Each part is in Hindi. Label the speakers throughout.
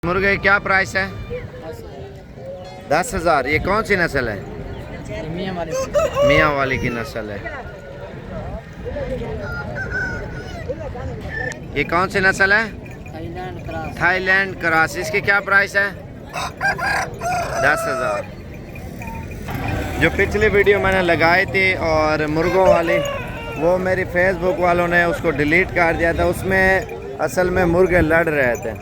Speaker 1: मुर्गे क्या प्राइस है? 10,000। ये कौन सी नस्ल है? मियाँ वाली की नस्ल है। ये कौन सी नस्ल है? Thailand cross. इसकी क्या प्राइस है? 10,000। जो पिछली वीडियो मैंने लगाई थी और मुर्गों वाली, वो मेरी फेसबुक वालों ने उसको डिलीट कर दिया था। उसमें असल में मुर्गे लड़ रहे थे।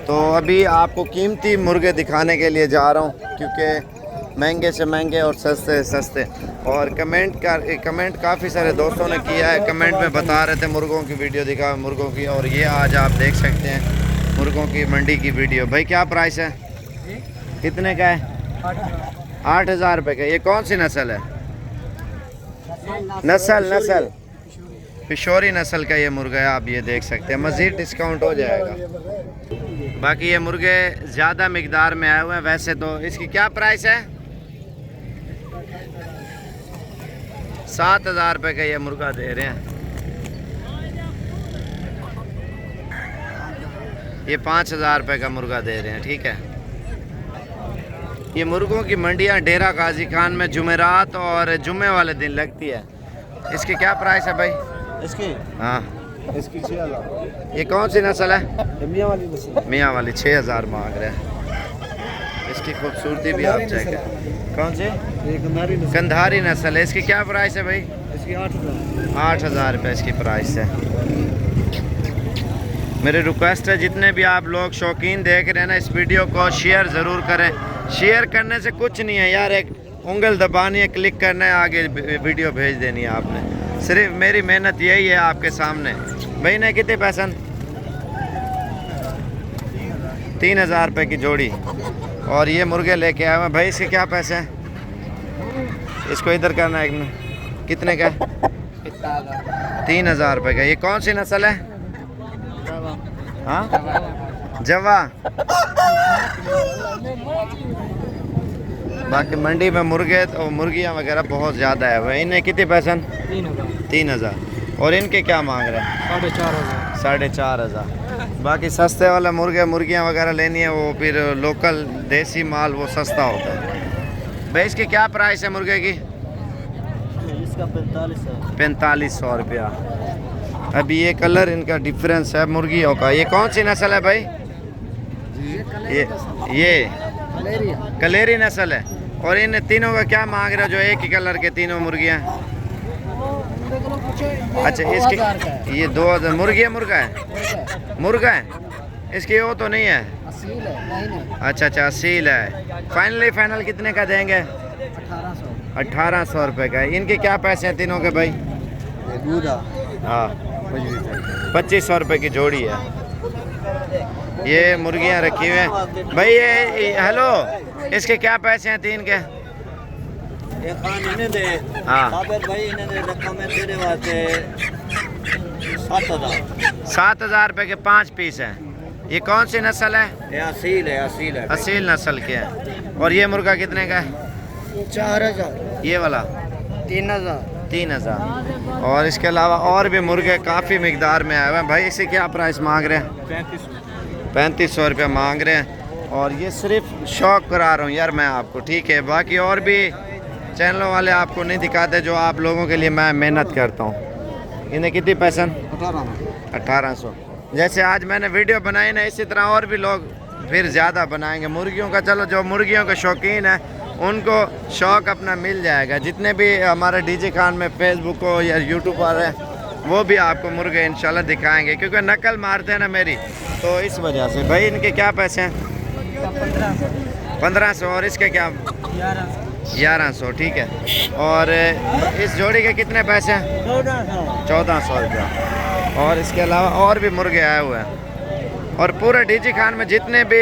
Speaker 1: तो अभी आपको कीमती मुर्गे दिखाने के लिए जा रहा हूँ, क्योंकि महंगे से महंगे और सस्ते से सस्ते। और कमेंट काफ़ी सारे दोस्तों ने किया है, कमेंट में बता रहे थे मुर्गों की वीडियो दिखा मुर्गों की। और ये आज आप देख सकते हैं मुर्गों की मंडी की वीडियो। भाई क्या प्राइस है? कितने का है? 8,000 रुपये का। ये कौन सी नस्ल है? नस्ल पिशोरी नस्ल का ये मुर्गा है। आप ये देख सकते हैं, मज़ीद डिस्काउंट हो जाएगा। बाकी ये मुर्गे ज़्यादा मिकदार में आए हुए हैं। वैसे तो इसकी क्या प्राइस है? 7,000 रुपये का ये मुर्गा दे रहे हैं। ये 5,000 रुपये का मुर्गा दे रहे हैं। ठीक है। ये मुर्गों की मंडियां डेरा गाजी खान में जुमेरात और जुमे वाले दिन लगती है। इसकी क्या प्राइस है भाई?
Speaker 2: इसकी
Speaker 1: हाँ,
Speaker 2: इसकी 6,000।
Speaker 1: ये कौन सी नस्ल है?
Speaker 2: मियाँ वाली नस्ल।
Speaker 1: मियाँ वाली 6,000 मांग रहे हैं। इसकी खूबसूरती भी आप चेक करें। कौन सी?
Speaker 2: ये
Speaker 1: कंधारी नस्ल है। इसकी क्या प्राइस है भाई?
Speaker 2: इसकी 8,000।
Speaker 1: 8,000 रुपये इसकी प्राइस है। मेरी रिक्वेस्ट है, जितने भी आप लोग शौकीन देख रहे हैं ना, इस वीडियो को शेयर ज़रूर करें। शेयर करने से कुछ नहीं है यार, एक उंगल दबानी है, क्लिक करना है, आगे वीडियो भेज देनी है आपने। सिर्फ मेरी मेहनत यही है आपके सामने। भाई ने कितने पैसे? 3,000 रुपये की जोड़ी। और ये मुर्गे लेके आए हुए भाई। इसके क्या पैसे हैं? इसको इधर करना है। कितने का? 3,000 रुपये का। ये कौन सी नस्ल है? हाँ, जवा। बाकी मंडी में मुर्गे और मुर्गियाँ वगैरह बहुत ज़्यादा है भाई। इन्हें कितने पैसे? 3,000। और इनके क्या मांग रहे हैं?
Speaker 2: 4,500।
Speaker 1: 4,500। बाकी सस्ते वाला मुर्गियाँ वगैरह लेनी है, वो फिर लोकल देसी माल वो सस्ता होता है भाई। इसकी क्या प्राइस है मुर्गे की?
Speaker 2: इसका 4500।
Speaker 1: 4500 रुपया। अभी ये कलर इनका डिफरेंस है मुर्गियों का। ये कौन सी नस्ल है भाई? ये कलेरी नस्ल है। और इन तीनों का क्या मांग रहे हो, जो एक ही कलर के तीनों मुर्गियाँ? अच्छा, इसकी ये 2,000। मुर्गा है। इसकी वो तो नहीं है? अच्छा, असील है। फाइनल कितने का देंगे? 1800 रुपये का। इनके क्या पैसे हैं तीनों के भाई? हाँ, 2500 रुपये की जोड़ी है। ये मुर्गियाँ रखी हुई हैं भाई। ये हेलो, इसके क्या पैसे हैं तीन के? हाँ, 7,000 रुपये के 5 पीस हैं। ये कौन सी नस्ल है?
Speaker 2: ये असील है।
Speaker 1: असील नस्ल के हैं। और ये मुर्गा कितने का है?
Speaker 2: 4,000।
Speaker 1: ये वाला 3,000। और इसके अलावा और भी मुर्गे काफ़ी मिकदार में आए हुए हैं भाई। इसे क्या प्राइस मांग रहे हैं? 3500 रुपये मांग रहे हैं। और ये सिर्फ शौक करा रहा हूँ यार मैं आपको, ठीक है। बाकी और भी चैनलों वाले आपको नहीं दिखाते, जो आप लोगों के लिए मैं मेहनत करता हूँ। इन्हें कितने पैसे? 1800। जैसे आज मैंने वीडियो बनाई ना, इसी तरह और भी लोग फिर ज़्यादा बनाएंगे मुर्गियों का। चलो, जो मुर्गियों के शौकीन है उनको शौक़ अपना मिल जाएगा। जितने भी हमारे डीजे खान में फेसबुक हो या यूट्यूब पर है, वो भी आपको मुर्गे इंशाल्लाह दिखाएंगे, क्योंकि नकल मारते हैं ना मेरी, तो इस वजह से। भाई इनके क्या पैसे हैं? 1500। और इसके क्या? 1100। ठीक है। और इस जोड़ी के कितने पैसे हैं? 1400 रुपया। और इसके अलावा और भी मुर्गे आए हुए हैं। और पूरे डीजी खान में जितने भी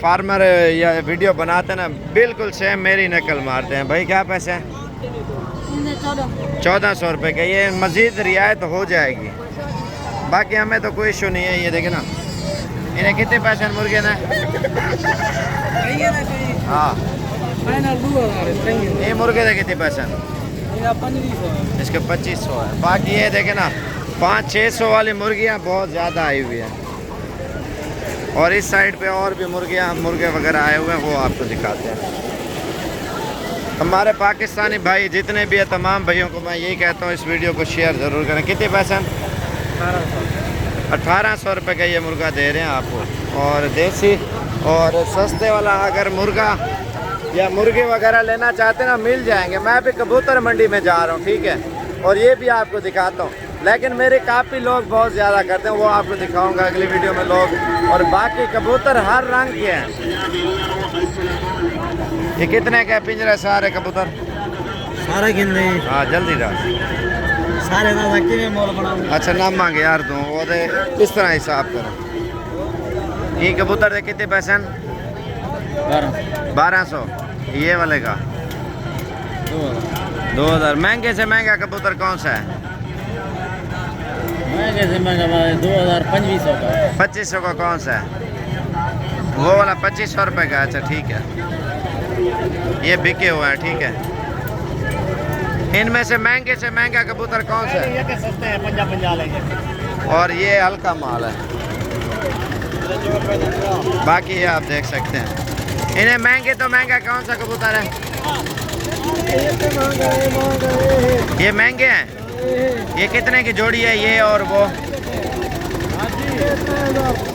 Speaker 1: फार्मर या वीडियो बनाते हैं ना, बिल्कुल सेम मेरी नकल मारते हैं भाई। क्या पैसे हैं? 1400 रुपये का। ये मज़ीद रियायत हो जाएगी। बाकी हमें तो कोई इशू नहीं है। ये देखे ना, इन्हें कितने पैसे हैं मुर्गे ने? हाँ, ये मुर्गे दे कितने पैसे हैं? इसके 2500 है। बाकी ये देखे ना, 500-600 वाली मुर्गियाँ बहुत ज़्यादा आई हुई है। और इस साइड पे और भी मुर्गे वगैरह आए हुए हैं, वो आपको दिखाते हैं। हमारे पाकिस्तानी भाई जितने भी है तमाम भाइयों को मैं यही कहता हूँ इस वीडियो को शेयर ज़रूर करें। कितने पैसे? 1800 रुपये का ये मुर्गा दे रहे हैं आपको। और देसी और सस्ते वाला अगर मुर्गा या मुर्गी वगैरह लेना चाहते हैं ना, मिल जाएंगे। मैं भी कबूतर मंडी में जा रहा हूँ, ठीक है, और ये भी आपको दिखाता हूँ। लेकिन मेरे काफ़ी लोग बहुत ज़्यादा करते हैं, वो आपको दिखाऊंगा अगली वीडियो में लोग। और बाकी कबूतर हर रंग के हैं। ये कितने का पिंजरा सारे कबूतर?
Speaker 2: सारे गिन रहे
Speaker 1: हाँ जल्दी डाल।
Speaker 2: सारे ना में मोल बना।
Speaker 1: अच्छा ना मांगे यार दूँ, वो दे किस तरह हिसाब करो। ये कबूतर दे कितने पैसे? 1200। ये वाले का 2000। महंगे से महंगा कबूतर कौन सा है?
Speaker 2: महंगे से महंगा 2000-2500 का।
Speaker 1: 2500 का कौन सा है? वो वाला 2500 रुपये का। अच्छा ठीक है, ये बिके हुआ है, ठीक है। इनमें से महंगा कबूतर कौन सा है?
Speaker 2: ये सस्ते हैं, 50 लेंगे।
Speaker 1: और ये हल्का माल है। बाकी ये आप देख सकते हैं। इन्हें महंगे तो महंगा कौन सा कबूतर है? ये महंगे हैं। ये कितने की जोड़ी है ये और वो?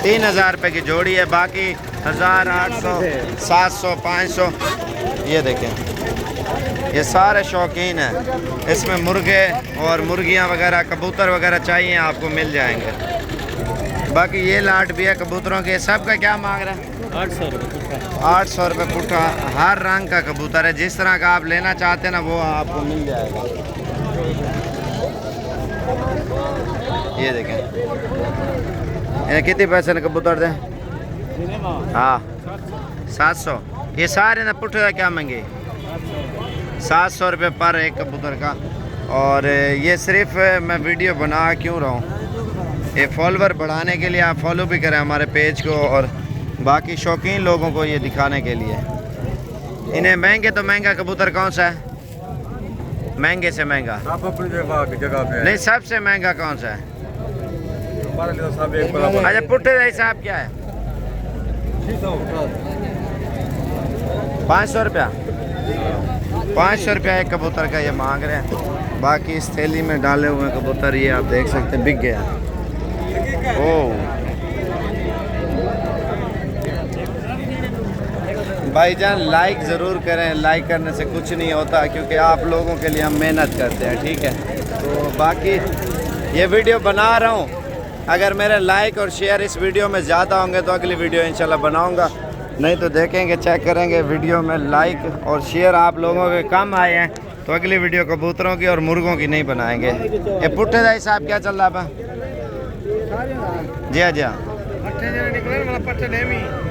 Speaker 1: 3000 रुपये की जोड़ी है। बाकी 1800, 700, 500। ये देखें, ये सारे शौकीन हैं। इसमें मुर्गे और मुर्गियां वगैरह कबूतर वगैरह चाहिए आपको मिल जाएंगे। बाकी ये लाट भी है कबूतरों के। सबका क्या मांग रहा है?
Speaker 2: 800 रुपये।
Speaker 1: 800 रुपये पुट्ठा। हर रंग का कबूतर है, जिस तरह का आप लेना चाहते हैं ना वो आपको मिल जाएगा। ये देखें, ये कितने पैसे ने कबूतर दें? हाँ 700। ये सारे ना पुट्ठे का क्या मांगे? 700 रुपये पर एक कबूतर का। और ये सिर्फ मैं वीडियो बना क्यों रहा हूँ, ये फॉलोवर बढ़ाने के लिए। आप फॉलो भी करें हमारे पेज को, और बाकी शौकीन लोगों को ये दिखाने के लिए। इन्हें महंगे तो महंगा कबूतर कौन सा है? महंगे से महंगा
Speaker 3: आप अपनी जगह पे
Speaker 1: नहीं, सबसे महंगा कौन सा है?
Speaker 3: हमारे लिए तो सब एक बराबर।
Speaker 1: अच्छा पुट्ठे का हिसाब क्या है? 500 रुपया। 500 रुपया एक कबूतर का ये मांग रहे हैं। बाकी इस थैली में डाले हुए कबूतर ये आप देख सकते हैं बिक गया। ओह भाईजान, लाइक ज़रूर करें। लाइक करने से कुछ नहीं होता, क्योंकि आप लोगों के लिए हम मेहनत करते हैं, ठीक है। तो बाकी ये वीडियो बना रहा हूँ, अगर मेरे लाइक और शेयर इस वीडियो में ज़्यादा होंगे तो अगली वीडियो इंशाल्लाह बनाऊँगा। नहीं तो देखेंगे, चेक करेंगे वीडियो में लाइक और शेयर आप लोगों के कम आए हैं तो अगली वीडियो कबूतरों की और मुर्गों की नहीं बनाएंगे। ये पुट्ठे का हिसाब क्या चल रहा है? जी हाँ जी हाँ,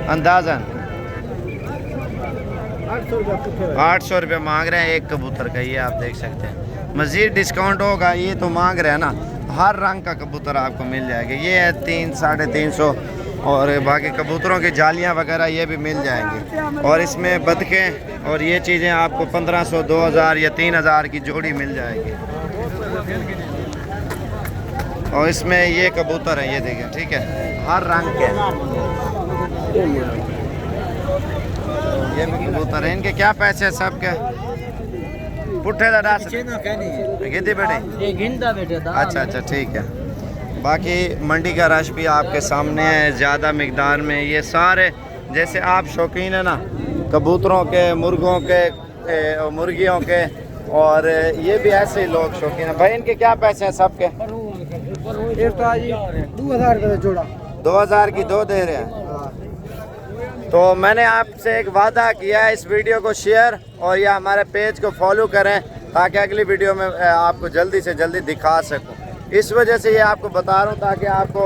Speaker 1: अंदाज़न 800 रुपये मांग रहे हैं एक कबूतर का। ये आप देख सकते हैं। मज़ीद डिस्काउंट होगा, ये तो मांग रहे हैं ना। हर रंग का कबूतर आपको मिल जाएगा। ये है 300, 350। और बाकी कबूतरों की जालियाँ वगैरह ये भी मिल जाएंगी। और इसमें बतखें और ये चीज़ें आपको 1500, 2000 या 3000 की जोड़ी मिल जाएगी। और इसमें ये कबूतर हैं, ये देखें, ठीक है, हर रंग के। ये भी कबूतर है। इनके क्या पैसे हैं सबके? पुट्ठे दादा कितने बेटे? अच्छा अच्छा ठीक है। बाकी मंडी का रश भी आपके सामने है ज़्यादा मिकदार में। ये सारे जैसे आप शौकीन है ना कबूतरों के, मुर्गों के, मुर्गियों के, और ये भी ऐसे ही लोग शौकीन है। भाई इनके क्या पैसे हैं सबके?
Speaker 2: 2000 रुपये जोड़ा।
Speaker 1: 2000 की दो दे रहे हैं। तो मैंने आपसे एक वादा किया है, इस वीडियो को शेयर और या हमारे पेज को फॉलो करें ताकि अगली वीडियो में आपको जल्दी से जल्दी दिखा सकूं। इस वजह से ये आपको बता रहा हूँ ताकि आपको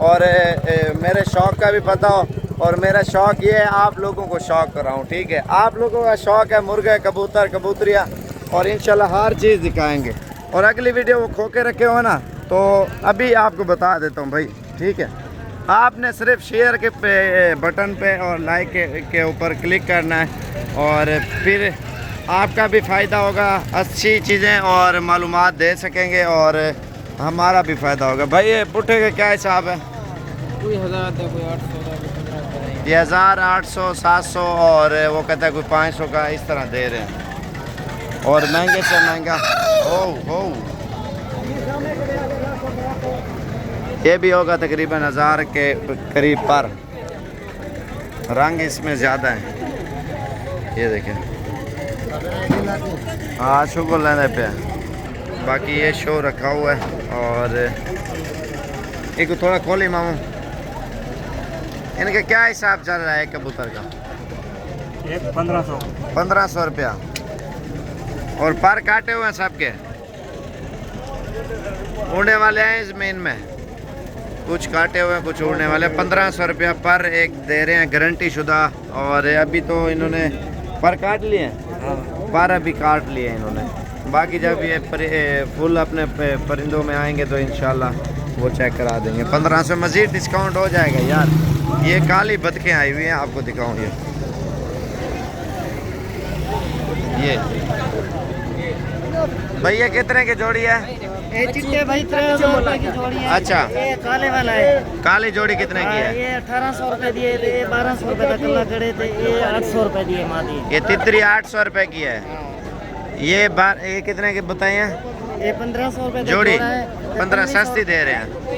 Speaker 1: और मेरे शौक़ का भी पता हो। और मेरा शौक़ ये है आप लोगों को शौक़ कराऊँ, ठीक है। आप लोगों का शौक़ है मुर्गे, कबूतर, कबूतरियाँ, और इंशाल्लाह हर चीज़ दिखाएंगे। और अगली वीडियो वो खो के रखे हो ना, तो अभी आपको बता देता हूँ भाई, ठीक है। आपने सिर्फ शेयर के बटन पे और लाइक के ऊपर क्लिक करना है, और फिर आपका भी फ़ायदा होगा, अच्छी चीज़ें और मालूमात दे सकेंगे, और हमारा भी फ़ायदा होगा। भाई ये पुट्ठे का क्या हिसाब है?
Speaker 2: कोई 1000 दे, कोई 800 दे,
Speaker 1: ये 1800 700 और वो कहता है कोई 500 का इस तरह दे रहे हैं। और महंगे से महंगा ओ ये भी होगा तकरीबन 1000 के करीब पर। रंग इसमें ज़्यादा है, ये देखें। हाँ शुक्र लेने पे। बाकी ये शो रखा हुआ है। और एक थोड़ा खोली मामू, इनका क्या हिसाब चल रहा है कबूतर का?
Speaker 2: एक 1500।
Speaker 1: 1500 रुपया। और पर काटे हुए हैं सबके, उड़ने वाले हैं ज़मीन में, कुछ काटे हुए हैं कुछ उड़ने वाले। 1500 रुपया पर एक दे रहे हैं, गारंटी शुदा। और अभी तो इन्होंने पर काट लिए हैं, पर अभी काट लिए हैं इन्होंने। बाकी जब ये फुल अपने परिंदों में आएंगे तो इंशाल्लाह वो चेक करा देंगे। 1500 मज़ीद डिस्काउंट हो जाएगा यार। ये काली बतखें आई हुई हैं, आपको दिखाऊँ। ये भैया कितने की जोड़ी है?
Speaker 2: ये चिट्टे भाई 1300 रुपए की जोड़ी है।
Speaker 1: अच्छा,
Speaker 2: ये काले वाला है।
Speaker 1: काली जोड़ी कितने की है?
Speaker 2: ये 1800 रुपए दिए थे, 1200 रुपए तक कल्ला गड़े थे, ये 800 रुपए दिए मादी।
Speaker 1: ये तितरी 800 रुपए की है। ये कितने के बताए हैं?
Speaker 2: ये 1500 रुपए
Speaker 1: जोड़ी 15 सस्ती दे रहे हैं।